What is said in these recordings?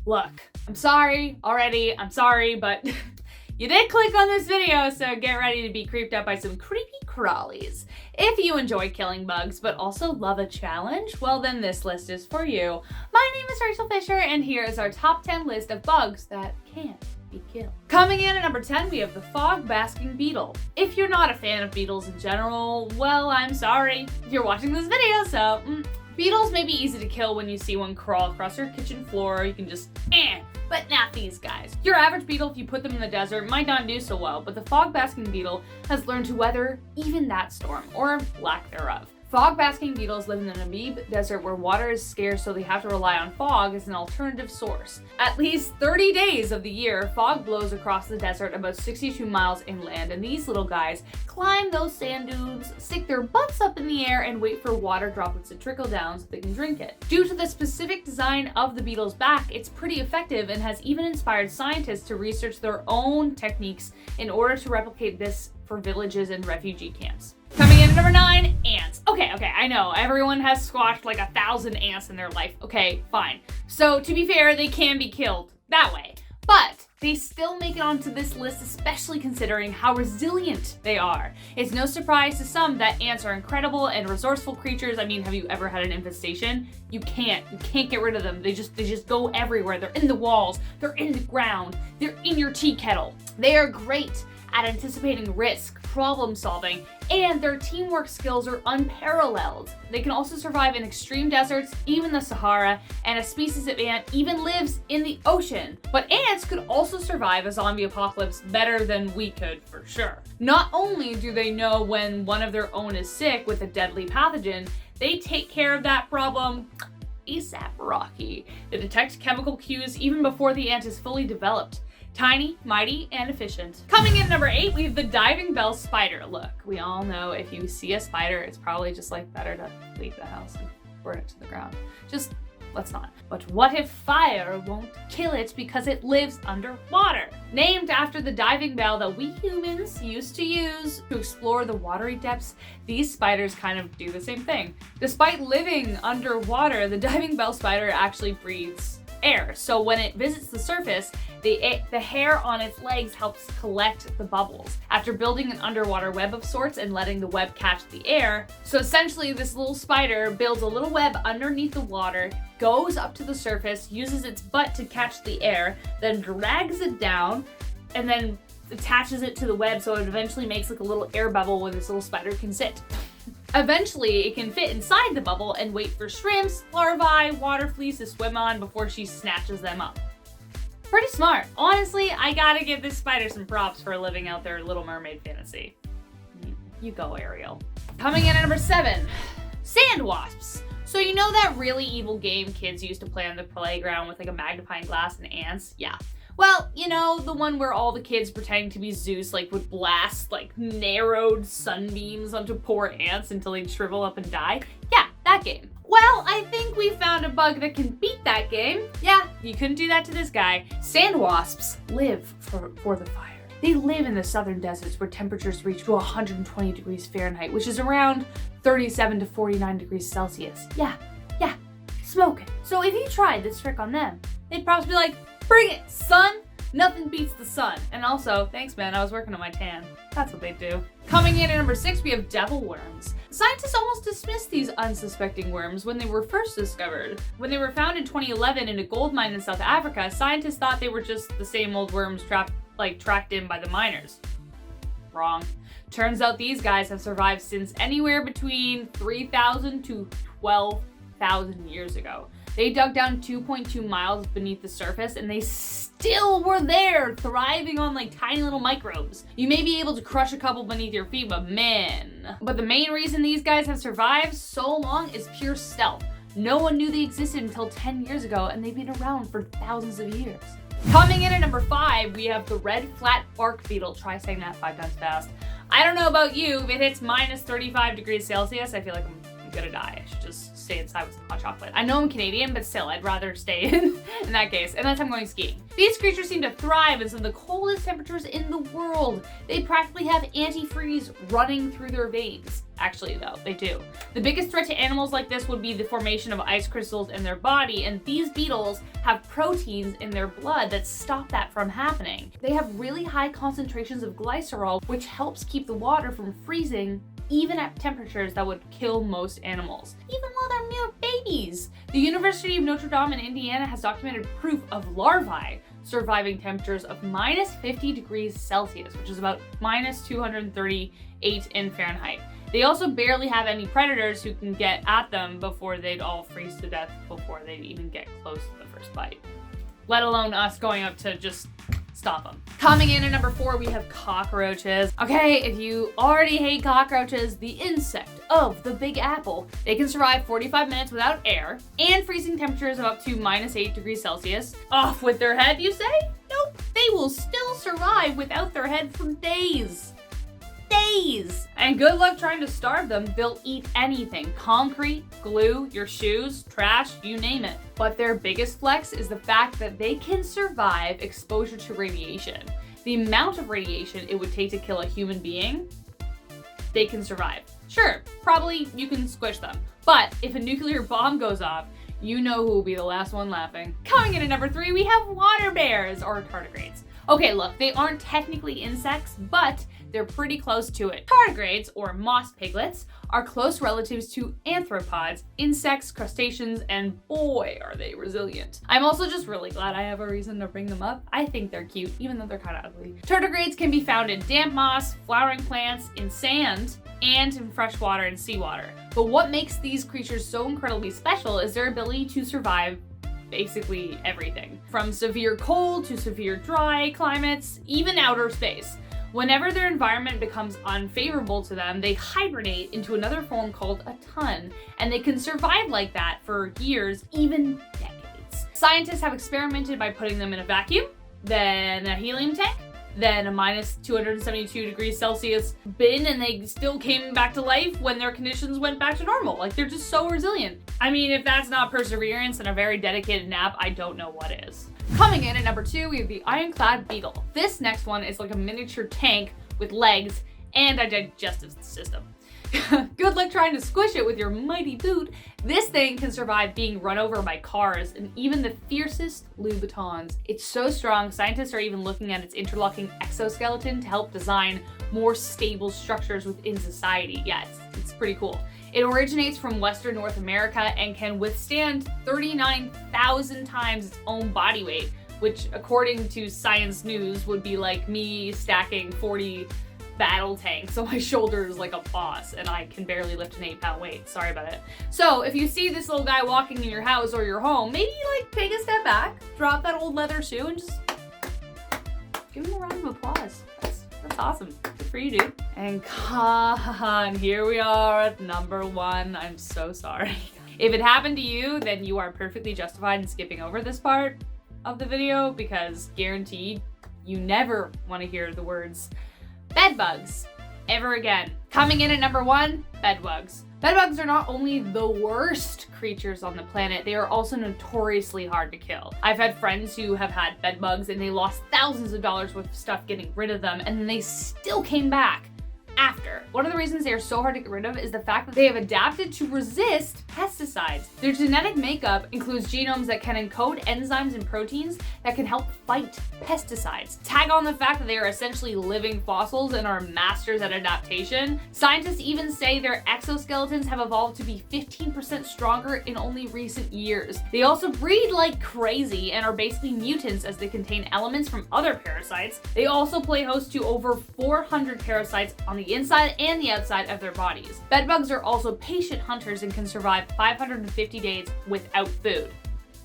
Look, I'm sorry already, but you did click on this video, so get ready to be creeped out by some creepy crawlies. If you enjoy killing bugs, but also love a challenge, well then this list is for you. My name is Rachel Fisher, and here is our top 10 list of bugs that can't be killed. Coming in at number 10, we have the Basking Beetle. If you're not a fan of beetles in general, well, I'm sorry. You're watching this video, so beetles may be easy to kill when you see one crawl across your kitchen floor. You can just but not these guys. Your average beetle, if you put them in the desert, might not do so well, but the Basking Beetle has learned to weather even that storm, or lack thereof. Basking beetles live in the Namib Desert where water is scarce, so they have to rely on fog as an alternative source. At least 30 days of the year, fog blows across the desert about 62 miles inland, and these little guys climb those sand dunes, stick their butts up in the air, and wait for water droplets to trickle down so they can drink it. Due to the specific design of the beetle's back, it's pretty effective and has even inspired scientists to research their own techniques in order to replicate this for villages and refugee camps. Coming in at number 9, ants. Okay, I know, everyone has squashed like 1,000 ants in their life. Okay, fine. So to be fair, they can be killed that way, but they still make it onto this list, especially considering how resilient they are. It's no surprise to some that ants are incredible and resourceful creatures. I mean, have you ever had an infestation? You can't get rid of them. They just go everywhere. They're in the walls, they're in the ground, they're in your tea kettle. They are great at anticipating risk, problem solving, and their teamwork skills are unparalleled. They can also survive in extreme deserts, even the Sahara, and a species of ant even lives in the ocean. But ants could also survive a zombie apocalypse better than we could, for sure. Not only do they know when one of their own is sick with a deadly pathogen, they take care of that problem ASAP Rocky. They detect chemical cues even before the ant is fully developed. Tiny, mighty, and efficient. Coming in at number 8, we have the diving bell spider. Look, we all know if you see a spider, it's probably just like better to leave the house and burn it to the ground. Just let's not. But what if fire won't kill it because it lives underwater? Named after the diving bell that we humans used to use to explore the watery depths, these spiders kind of do the same thing. Despite living underwater, the diving bell spider actually breathes air. So when it visits the surface, the hair on its legs helps collect the bubbles after building an underwater web of sorts and letting the web catch the air. So essentially this little spider builds a little web underneath the water, goes up to the surface, uses its butt to catch the air, then drags it down, and then attaches it to the web so it eventually makes like a little air bubble where this little spider can sit. Eventually, it can fit inside the bubble and wait for shrimps, larvae, water fleas to swim on before she snatches them up. Pretty smart. Honestly, I gotta give this spider some props for living out their Little Mermaid fantasy. You go, Ariel. Coming in at number 7, sand wasps. So you know that really evil game kids used to play on the playground with like a magnifying glass and ants? Yeah. Well, you know, the one where all the kids pretending to be Zeus like would blast like narrowed sunbeams onto poor ants until they'd shrivel up and die? Yeah, that game. Well, I think we found a bug that can beat that game. Yeah, you couldn't do that to this guy. Sand wasps live for the fire. They live in the southern deserts where temperatures reach to 120 degrees Fahrenheit, which is around 37 to 49 degrees Celsius. Yeah, smoking. So if you tried this trick on them, they'd probably be like, bring it, son! Nothing beats the sun. And also, thanks man, I was working on my tan. That's what they do. Coming in at number 6, we have devil worms. Scientists almost dismissed these unsuspecting worms when they were first discovered. When they were found in 2011 in a gold mine in South Africa, scientists thought they were just the same old worms tracked in by the miners. Wrong. Turns out these guys have survived since anywhere between 3,000 to 12,000 years ago. They dug down 2.2 miles beneath the surface and they still were there, thriving on like tiny little microbes. You may be able to crush a couple beneath your feet, but man. But the main reason these guys have survived so long is pure stealth. No one knew they existed until 10 years ago, and they've been around for thousands of years. Coming in at number 5, we have the red flat bark beetle. Try saying that 5 times fast. I don't know about you, if it hits minus 35 degrees Celsius, I feel like I'm gonna die. I should just stay inside with some hot chocolate. I know I'm Canadian, but still, I'd rather stay in that case, unless I'm going skiing. These creatures seem to thrive in some of the coldest temperatures in the world. They practically have antifreeze running through their veins. Actually, though, they do. The biggest threat to animals like this would be the formation of ice crystals in their body, and these beetles have proteins in their blood that stop that from happening. They have really high concentrations of glycerol, which helps keep the water from freezing even at temperatures that would kill most animals, even while they're mere babies. The University of Notre Dame in Indiana has documented proof of larvae surviving temperatures of minus 50 degrees Celsius, which is about minus 238 in Fahrenheit. They also barely have any predators who can get at them before they'd all freeze to death before they'd even get close to the first bite, let alone us going up to just stop them. Coming in at number 4, we have cockroaches. Okay, if you already hate cockroaches, the insect of the Big Apple. They can survive 45 minutes without air and freezing temperatures of up to minus 8 degrees Celsius. Off with their head, you say? Nope, they will still survive without their head for days. And good luck trying to starve them. They'll eat anything. Concrete, glue, your shoes, trash, you name it. But their biggest flex is the fact that they can survive exposure to radiation. The amount of radiation it would take to kill a human being, they can survive. Sure, probably you can squish them. But if a nuclear bomb goes off, you know who will be the last one laughing. Coming in at number 3, we have water bears, or tardigrades. Okay, look, they aren't technically insects, but they're pretty close to it. Tardigrades, or moss piglets, are close relatives to arthropods, insects, crustaceans, and boy, are they resilient. I'm also just really glad I have a reason to bring them up. I think they're cute, even though they're kind of ugly. Tardigrades can be found in damp moss, flowering plants, in sand, and in fresh water and seawater. But what makes these creatures so incredibly special is their ability to survive basically everything, from severe cold to severe dry climates, even outer space. Whenever their environment becomes unfavorable to them, they hibernate into another form called a ton, and they can survive like that for years, even decades. Scientists have experimented by putting them in a vacuum, then a helium tank, then a minus 272 degrees Celsius bin, and they still came back to life when their conditions went back to normal. Like, they're just so resilient. I mean, if that's not perseverance and a very dedicated nap, I don't know what is. Coming in at number 2, we have the Ironclad beetle. This next one is like a miniature tank with legs and a digestive system. Good luck trying to squish it with your mighty boot. This thing can survive being run over by cars and even the fiercest Louboutins. It's so strong, scientists are even looking at its interlocking exoskeleton to help design more stable structures within society. Yeah, it's pretty cool. It originates from Western North America and can withstand 39,000 times its own body weight, which according to Science News would be like me stacking 40 battle tanks on my shoulders like a boss, and I can barely lift an 8-pound weight. Sorry about it. So if you see this little guy walking in your house or your home, maybe like take a step back, drop that old leather shoe, and just give him a round of applause. That's awesome. Good for you, dude. And here we are at number 1. I'm so sorry. If it happened to you, then you are perfectly justified in skipping over this part of the video, because guaranteed you never want to hear the words bedbugs ever again. Coming in at number 1, bedbugs. Bedbugs are not only the worst creatures on the planet, they are also notoriously hard to kill. I've had friends who have had bedbugs and they lost thousands of dollars worth of stuff getting rid of them, and then they still came back after. One of the reasons they are so hard to get rid of is the fact that they have adapted to resist pesticides. Their genetic makeup includes genomes that can encode enzymes and proteins that can help fight pesticides. Tag on the fact that they are essentially living fossils and are masters at adaptation. Scientists even say their exoskeletons have evolved to be 15% stronger in only recent years. They also breed like crazy and are basically mutants, as they contain elements from other parasites. They also play host to over 400 parasites on the inside and the outside of their bodies. Bedbugs are also patient hunters and can survive 550 days without food.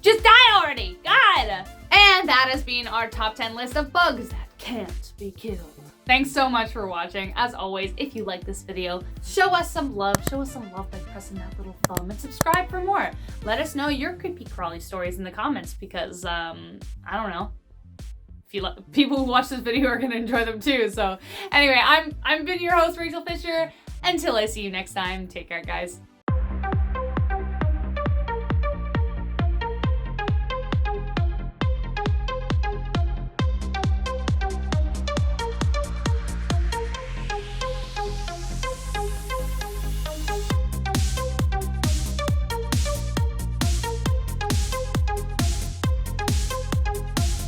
Just die already! God! And that has been our top 10 list of bugs that can't be killed. Thanks so much for watching. As always, if you like this video, show us some love. Show us some love by pressing that little thumb and subscribe for more. Let us know your creepy crawly stories in the comments, because, I don't know. People who watch this video are gonna enjoy them too. So anyway, I've been your host, Rachel Fisher. Until I see you next time, take care, guys.